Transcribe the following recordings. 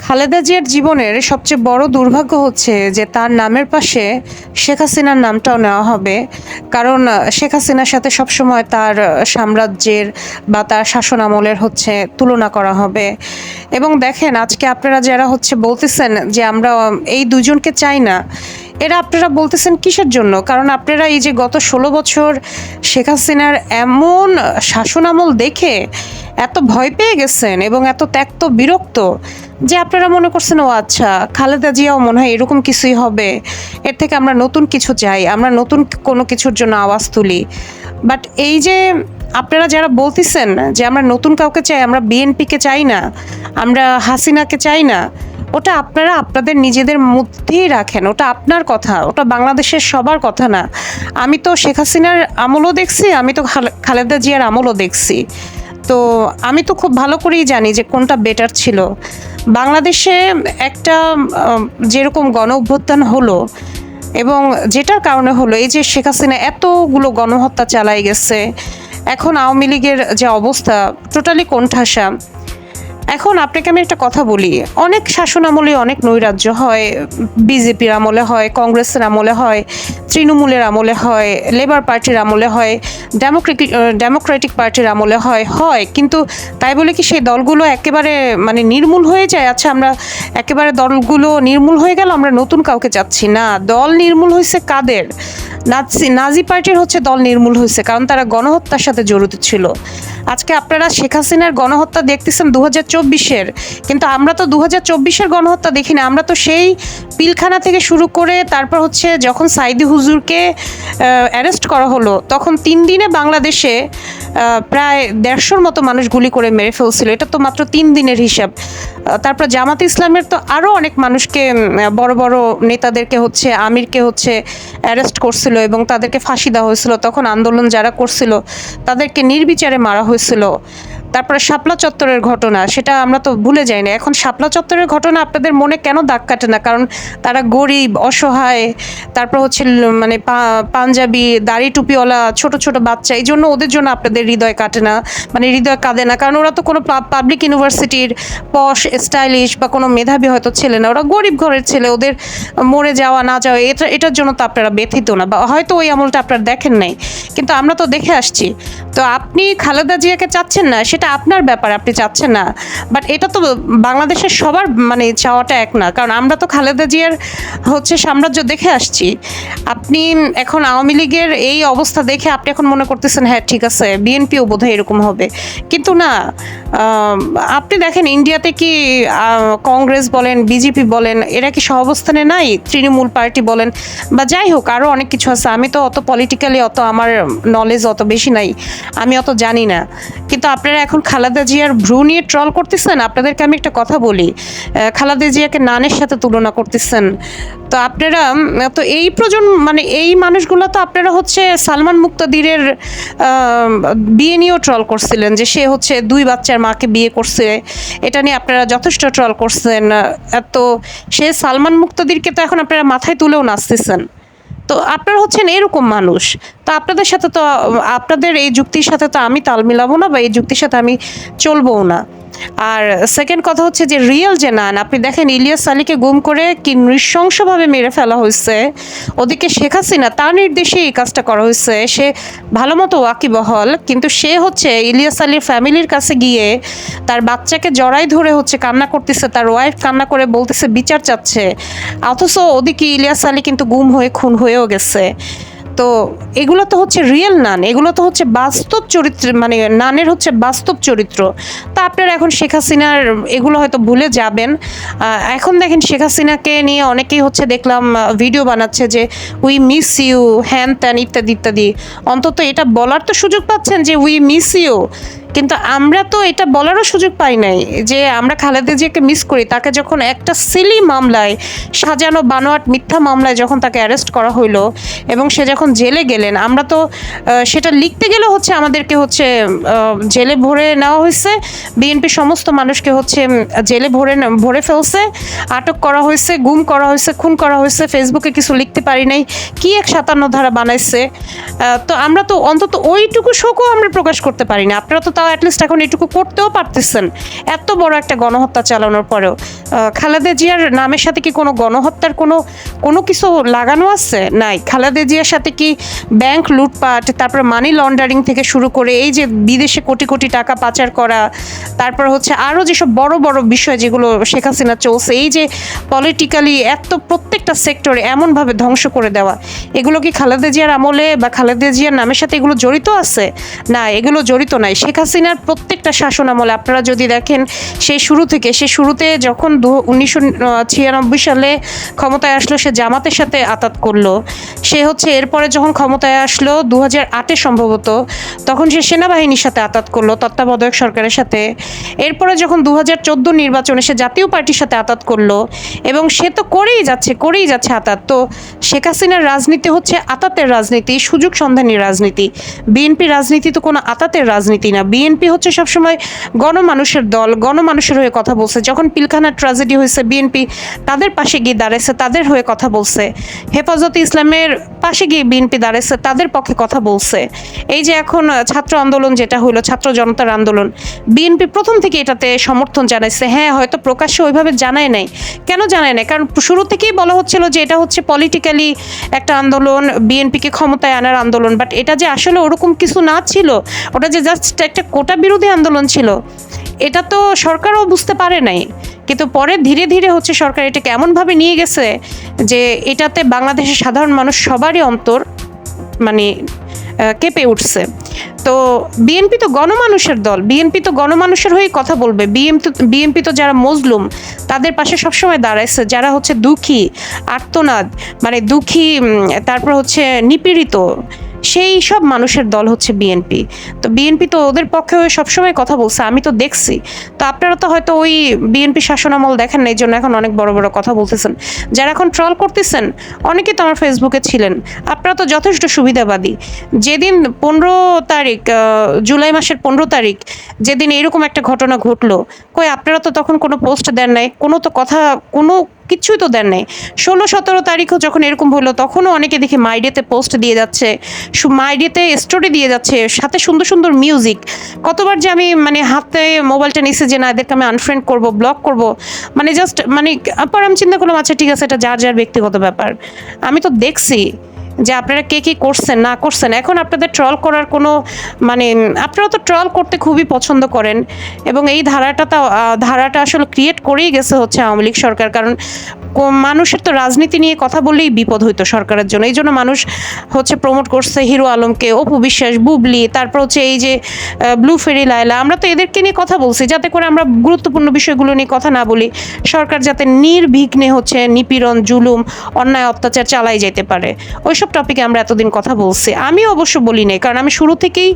খালেদা জিয়ার জীবনের সবচেয়ে বড় দুর্ভাগ্য হচ্ছে যে তার নামের পাশে শেখ হাসিনার নামটাও নেওয়া হবে। কারণ শেখ হাসিনার সাথে সবসময় তার সাম্রাজ্যের বা তার শাসন আমলের তুলনা করা হবে। এবং দেখেন, আজকে আপনারা যারা বলতেছেন যে আমরা এই দুজনকে চাই না, এরা আপনারা বলতেছেন কিসের জন্য? কারণ আপনারা এই যে গত 16 বছর শেখ হাসিনার এমন শাসন আমল দেখে এত ভয় পেয়ে গেছেন এবং এত ত্যক্ত বিরক্ত যে আপনারা মনে করছেন ও আচ্ছা, খালেদা জিয়াও মনে হয় এরকম কিছুই হবে, এর থেকে আমরা নতুন কিছু চাই, আমরা নতুন কোনো কিছুর জন্য আওয়াজ তুলি। বাট এই যে আপনারা যারা বলতেছেন যে আমরা নতুন কাউকে চাই, আমরা বিএনপিকে চাই না, আমরা হাসিনাকে চাই না, ওটা আপনারা আপনাদের নিজেদের মধ্যেই রাখেন। ওটা আপনার কথা, ওটা বাংলাদেশের সবার কথা না। আমি তো শেখ হাসিনার আমলও দেখছি, আমি তো খালেদা জিয়ার আমলও দেখছি। তো আমি তো খুব ভালো করেই জানি যে কোনটা বেটার ছিল। বাংলাদেশে একটা যেরকম গণ অভ্যুত্থান হলো এবং যেটার কারণে হলো এই যে শেখ হাসিনা এতগুলো গণহত্যা চালাই গেছে, এখন আওয়ামী লীগের যে অবস্থা টোটালি কোণঠাসা। এখন আপনাকে আমি একটা কথা বলি, অনেক শাসন আমলে অনেক নৈরাজ্য হয়, বিজেপির আমলে হয়, কংগ্রেসের আমলে হয়, তৃণমূলের আমলে হয়, লেবার পার্টির আমলে হয়, ডেমোক্রেটিক পার্টির আমলে হয়, কিন্তু তাই বলে কি সেই দলগুলো একেবারে নির্মূল হয়ে যায়? আচ্ছা, আমরা একেবারে দলগুলো নির্মূল হয়ে গেল, আমরা নতুন কাউকে চাচ্ছি না। দল নির্মূল হয়েছে কাদের? নাজি পার্টির দল নির্মূল হয়েছে, কারণ তারা গণহত্যার সাথে জড়িত ছিল। আজকে আপনারা শেখ হাসিনার গণহত্যা দেখতেছেন 2024-এর, কিন্তু আমরা তো 2024-এর গণহত্যা দেখি না। আমরা তো সেই পিলখানা থেকে শুরু করে তারপর যখন সাইদি হুজুরকে অ্যারেস্ট করা হলো, তখন 3 দিনে বাংলাদেশে প্রায় 150-র মতো মানুষ গুলি করে মেরে ফেলছিল। এটা তো মাত্র 3 দিনের হিসাব। তারপর জামাত ইসলামের তো আরও অনেক মানুষকে, বড় বড় নেতাদেরকে আমিরকে অ্যারেস্ট করছিল এবং তাদেরকে ফাঁসি দেওয়া হয়েছিল। তখন আন্দোলন যারা করছিল তাদেরকে নির্বিচারে মারা হয়েছিল। তারপরে শাপলা চত্বরের ঘটনা, সেটা আমরা তো ভুলে যাই না। এখন শাপলা চত্বরের ঘটনা আপনাদের মনে কেন দাগ কাটে না? কারণ তারা গরিব, অসহায়, তারপর পাঞ্জাবি, দাড়ি টুপিওয়ালা ছোট ছোট বাচ্চা, এই জন্য ওদের জন্য আপনাদের হৃদয় কাটে না, হৃদয় কাঁদে না। কারণ ওরা তো কোনো পাবলিক ইউনিভার্সিটির পশ, স্টাইলিশ বা কোনো মেধাবী হয়তো ছেলে না, ওরা গরিব ঘরের ছেলে। ওদের মরে যাওয়া না যাওয়া এটার জন্য তো আপনারা ব্যথিত না, বা হয়তো ওই আমলটা আপনারা দেখেন নাই, কিন্তু আমরা তো দেখে আসছি। তো আপনি খালেদা জিয়াকে চাচ্ছেন না, সেটা আপনার ব্যাপার, আপনি চাচ্ছেন না। বাট এটা তো বাংলাদেশের সবার চাওয়াটা এক না, কারণ আমরা তো খালেদা জিয়ার সাম্রাজ্য দেখে আসছি। আপনি এখন আওয়ামী লীগের এই অবস্থা দেখে আপনি এখন মনে করতেছেন হ্যাঁ ঠিক আছে, বিএনপিও বোধহয় এরকম হবে, কিন্তু না। আপনি দেখেন ইন্ডিয়াতে কি কংগ্রেস বলেন, বিজেপি বলেন, এরা কি সহাবস্থানে নাই? তৃণমূল পার্টি বলেন বা যাই হোক, আরও অনেক কিছু আছে। আমি তো অত পলিটিক্যালি আমার নলেজ অত বেশি নাই, আমি অত জানি না। কিন্তু আপনারা এখন খালেদা জিয়ার ভ্রু নিয়ে ট্রল করতেছেন। আপনাদেরকে আমি একটা কথা বলি, খালেদা জিয়াকে নানের সাথে তুলনা করতেছেন। তো আপনারা তো এই এই মানুষগুলো তো আপনারা সালমান মুক্তাদিরের বিয়ে নিয়েও ট্রল করছিলেন, যে সে 2 বাচ্চার মাকে বিয়ে করছে, এটা নিয়ে আপনারা যথেষ্ট ট্রল করছেন। তো সে সালমান মুক্তাদিরকে তো এখন আপনারা মাথায় তুলেও নাচতেছেন। তো আপনারা এরকম মানুষ। তো আপনাদের সাথে তো, আপনাদের এই যুক্তির সাথে তো আমি তাল মিলাবো না, বা এই যুক্তির সাথে আমি চলবও না। আর সেকেন্ড কথা যে রিয়েল যে নান, আপনি দেখেন ইলিয়াস আলীকে গুম করে কি নৃশংসভাবে মেরে ফেলা হয়েছে। ওদিকে শেখ হাসিনা তার নির্দেশে এই কাজটা করা হয়েছে, সে ভালো মতো ওয়াকিবহল, কিন্তু সে ইলিয়াস আলীর ফ্যামিলির কাছে গিয়ে তার বাচ্চাকে জড়াই ধরে কান্না করতেছে, তার ওয়াইফ কান্না করে বলতেছে বিচার চাচ্ছে, অথচ ওদিকে ইলিয়াস আলী কিন্তু গুম হয়ে খুন হয়েও গেছে। তো এগুলো তো রিয়েল নান, এগুলো তো বাস্তব চরিত্র, নানের বাস্তব চরিত্র। তা আপনারা এখন শেখ হাসিনার এগুলো হয়তো ভুলে যাবেন। এখন দেখেন শেখ হাসিনাকে নিয়ে অনেকেই দেখলাম ভিডিও বানাচ্ছে যে উই মিস ইউ, হ্যান ত্যান ইত্যাদি ইত্যাদি। অন্তত এটা বলার তো সুযোগ পাচ্ছেন যে উই মিস ইউ, কিন্তু আমরা তো এটা বলারও সুযোগ পাই নাই যে আমরা খালেদা জিয়াকে মিস করি। তাকে যখন একটা সিলি মামলায়, সাজানো বানোয়াট মিথ্যা মামলায় যখন তাকে অ্যারেস্ট করা হইলো এবং সে যখন জেলে গেলেন, আমরা তো সেটা লিখতে গেলে আমাদেরকে জেলে ভরে নেওয়া হয়েছে। বিএনপির সমস্ত মানুষকে জেলে ভরে ফেলছে, আটক করা হয়েছে, গুম করা হয়েছে, খুন করা হয়েছে। ফেসবুকে কিছু লিখতে পারি নাই, কি 57 ধারা বানাইছে। তো আমরা তো অন্তত ওইটুকু শোকও আমরা প্রকাশ করতে পারি না। আপনারা তো তাও অ্যাটলিস্ট এখন এটুকু করতেও পারতেছেন, এত বড় একটা গণহত্যা চালানোর পরেও। খালেদা জিয়ার নামের সাথে কি কোনো গণহত্যার কোনো কিছু লাগানো আছে? নাই। খালেদা জিয়ার সাথে কি ব্যাংক লুটপাট, তারপর মানি লন্ডারিং থেকে শুরু করে এই যে বিদেশে কোটি কোটি টাকা পাচার করা, তারপর হচ্ছে আরও যেসব বড় বড় বিষয় যেগুলো শেখ হাসিনা চলছে, এই যে পলিটিক্যালি এত প্রত্যেকটা সেক্টরে এমনভাবে ধ্বংস করে দেওয়া, এগুলো কি খালেদা জিয়ার আমলে বা খালেদা জিয়ার নামের সাথে এগুলো জড়িত আছে? না, এগুলো জড়িত নাই। শেখ হাসিনার প্রত্যেকটা শাসন আমলে আপনারা যদি দেখেন, সেই শুরুতে যখন 1996 সালে ক্ষমতায় আসলো, সে জামাতের সাথে আতাত করলো। সে হচ্ছে এরপরে যখন ক্ষমতায় আসলো 2008-এ সম্ভবত, তখন সে সেনাবাহিনীর সাথে আতাত করলো, তত্ত্বাবধায়ক সরকারের সাথে। এরপরে যখন 2014 নির্বাচনে সে জাতীয় পার্টির সাথে আতাত করলো, এবং সে তো করেই যাচ্ছে আতাত। তো শেখ হাসিনার রাজনীতি হচ্ছে আতাতের রাজনীতি, সুযোগ সন্ধানী রাজনীতি। বিএনপি রাজনীতি তো কোনো আতাতের রাজনীতি না। বিএনপি হচ্ছে সবসময় গণমানুষের দল, গণমানুষের হয়ে কথা বলছে। যখন পিলখানার ট্র্যাজেডি হয়েছে, বিএনপি তাদের পাশে গিয়ে দাঁড়াইছে, তাদের হয়ে কথা বলছে। হেফাজতে ইসলামের পাশে গিয়ে বিএনপি দাঁড়াইছে, তাদের পক্ষে কথা বলছে। এই যে এখন ছাত্র আন্দোলন যেটা হইলো, ছাত্র জনতার আন্দোলন, বিএনপি প্রথম থেকে এটাতে সমর্থন জানাইছে। হ্যাঁ, হয়তো প্রকাশ্যে ওইভাবে জানায় নাই। কেন জানায় নাই? কারণ শুরু থেকেই বলা হচ্ছিল যে এটা হচ্ছে পলিটিক্যালি একটা আন্দোলন, বিএনপিকে ক্ষমতায় আনার আন্দোলন। বাট এটা যে আসলে ওরকম কিছু না ছিল, ওটা যে জাস্ট একটা কোটা বিরোধী আন্দোলন ছিল, এটা তো সরকারও বুঝতে পারে নাই। কিন্তু পরে ধীরে ধীরে হচ্ছে সরকার এটাকে এমনভাবে নিয়ে গেছে যে এটাতে বাংলাদেশের সাধারণ মানুষ সবারই অন্তর মানে কেঁপে উঠছে। তো বিএনপি তো গণমানুষের দল, বিএনপি তো গণমানুষের হয়ে কথা বলবে। বিএনপি তো যারা মজলুম তাদের পাশে সবসময় দাঁড়াইছে, যারা হচ্ছে দুঃখী, আর্তনাদ, মানে দুঃখী, তারপর হচ্ছে নিপীড়িত, সেই সব মানুষের দল হচ্ছে বিএনপি। তো বিএনপি তো ওদের পক্ষে সবসময় কথা বলছে, আমি তো দেখছি। তো আপনারা তো হয়তো ওই বিএনপি শাসনামল দেখেন না, এই জন্য এখন অনেক বড় বড় কথা বলতেছেন। যারা এখন ট্রল করতেছেন অনেকেই তো আমার ফেসবুকে ছিলেন। আপনারা তো যথেষ্ট সুবিধাবাদী। যেদিন 15 তারিখ, জুলাই মাসের 15 তারিখ, যেদিন এরকম একটা ঘটনা ঘটলো, কই আপনারা তো তখন কোনো পোস্ট দেন নাই, কোনো কিছুই তো দেন নাই। 16-17 তারিখও যখন এরকম হলো, তখনও অনেকে দেখি মাইডিয়াতে পোস্ট দিয়ে যাচ্ছে, মাইডিয়াতে স্টোরি দিয়ে যাচ্ছে, সাথে সুন্দর সুন্দর মিউজিক। কতবার যে আমি মানে হাতে মোবাইলটা নিছে যে না, এদেরকে আমি আনফ্রেন্ড করব, ব্লক করব, মানে জাস্ট মানে পর আমি চিন্তা করলাম আচ্ছা ঠিক আছে, এটা যার যার ব্যক্তিগত ব্যাপার। আমি তো দেখছি যে আপনারা কে কী করছেন না করছেন। এখন আপনাদের ট্রল করার কোনো মানে, আপনারা তো ট্রল করতে খুবই পছন্দ করেন, এবং এই ধারাটা আসলে ক্রিয়েট করেই গেছে হচ্ছে আওয়ামী লীগ সরকার। কারণ মানুষের তো রাজনীতি নিয়ে কথা বললেই বিপদ হইতো সরকারের জন্য। এই জন্য মানুষ হচ্ছে প্রমোট করছে হিরো আলমকে, অপু বিশ্বাস, বুবলি, তারপর হচ্ছে এই যে ব্লু ফেরি লায়লা। আমরা তো এদেরকে নিয়ে কথা বলছি যাতে করে আমরা গুরুত্বপূর্ণ বিষয়গুলো নিয়ে কথা না বলি, সরকার যাতে নির্বিঘ্নে হচ্ছে নিপীড়ন, জুলুম, অন্যায়, অত্যাচার চালাই যেতে পারে। ওইসব টপিকে আমরা এতদিন কথা বলছি। আমি অবশ্য বলি নাই, কারণ আমি শুরু থেকেই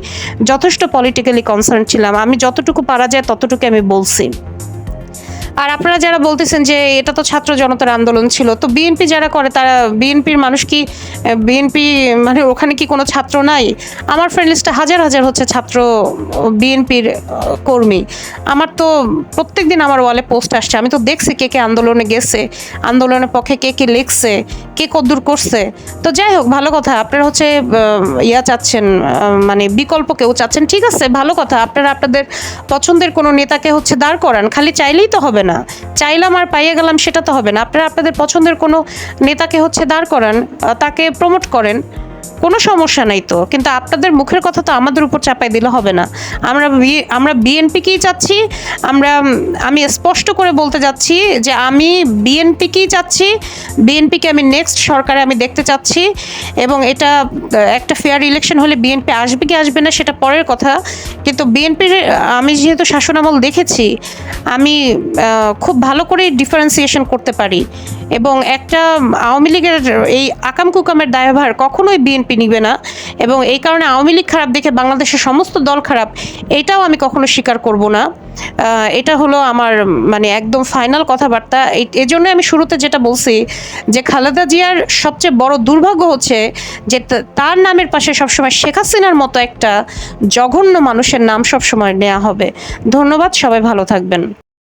যথেষ্ট পলিটিক্যালি কনসার্ন ছিলাম। আমি যতটুকু পারা যায় ততটুকু আমি বলছি। আর আপনারা যারা বলতেছেন যে এটা তো ছাত্র জনতার আন্দোলন ছিল, তো বিএনপি যারা করে তারা, বিএনপির মানুষ কি, বিএনপি মানে ওখানে কি কোনো ছাত্র নাই? আমার ফ্রেন্ড লিস্টে হাজার হাজার হচ্ছে ছাত্র বিএনপির কর্মী। আমার তো প্রত্যেক দিন আমার ওয়ালে পোস্ট আসছে, আমি তো দেখছি কে কে আন্দোলনে গেছে, আন্দোলনের পক্ষে কে কে লিখছে, কে কদ্দূর করছে। তো যাই হোক, ভালো কথা। আপনারা হচ্ছে চাচ্ছেন, মানে বিকল্প কেউ চাচ্ছেন, ঠিক আছে, ভালো কথা। আপনারা আপনাদের পছন্দের কোনো নেতাকে হচ্ছে দাঁড় করান, খালি চাইলেই তো হবে না, চাইলাম আর পাইয়ে গেলাম সেটা তো হবে না। আপনারা আপনাদের পছন্দের কোনো নেতাকে হচ্ছে দাঁড় করান, তাকে প্রমোট করেন, কোনো সমস্যা নাই তো। কিন্তু আপনাদের মুখের কথা তো আমাদের উপর চাপাই দিলে হবে না। আমরা বিএনপিকেই চাচ্ছি। আমি স্পষ্ট করে বলতে যাচ্ছি যে আমি বিএনপিকেই চাচ্ছি, বিএনপিকে আমি নেক্সট সরকারে আমি দেখতে চাচ্ছি। এবং এটা একটা ফেয়ার ইলেকশন হলে বিএনপি আসবে কি আসবে না সেটা পরের কথা, কিন্তু বিএনপির আমি যেহেতু শাসনামল দেখেছি, আমি খুব ভালো করে ডিফারেন্সিয়েশন করতে পারি। এবং একটা আওয়ামী লীগের এই আকাম কুকামের দায়ভার কখনোই বিএনপি নিবে না, এবং এই কারণে আওয়ামী লীগ খারাপ দেখে বাংলাদেশের সমস্ত দল খারাপ, এটাও আমি কখনো স্বীকার করব না। এটা হলো আমার মানে একদম ফাইনাল কথাবার্তা। এজন্য আমি শুরুতে যেটা বলছি যে খালেদা জিয়ার সবচেয়ে বড় দুর্ভাগ্য হচ্ছে যে তার নামের পাশে সবসময় শেখ হাসিনার মতো একটা জঘন্য মানুষের নাম সবসময় নেওয়া হবে। ধন্যবাদ, সবাই ভালো থাকবেন।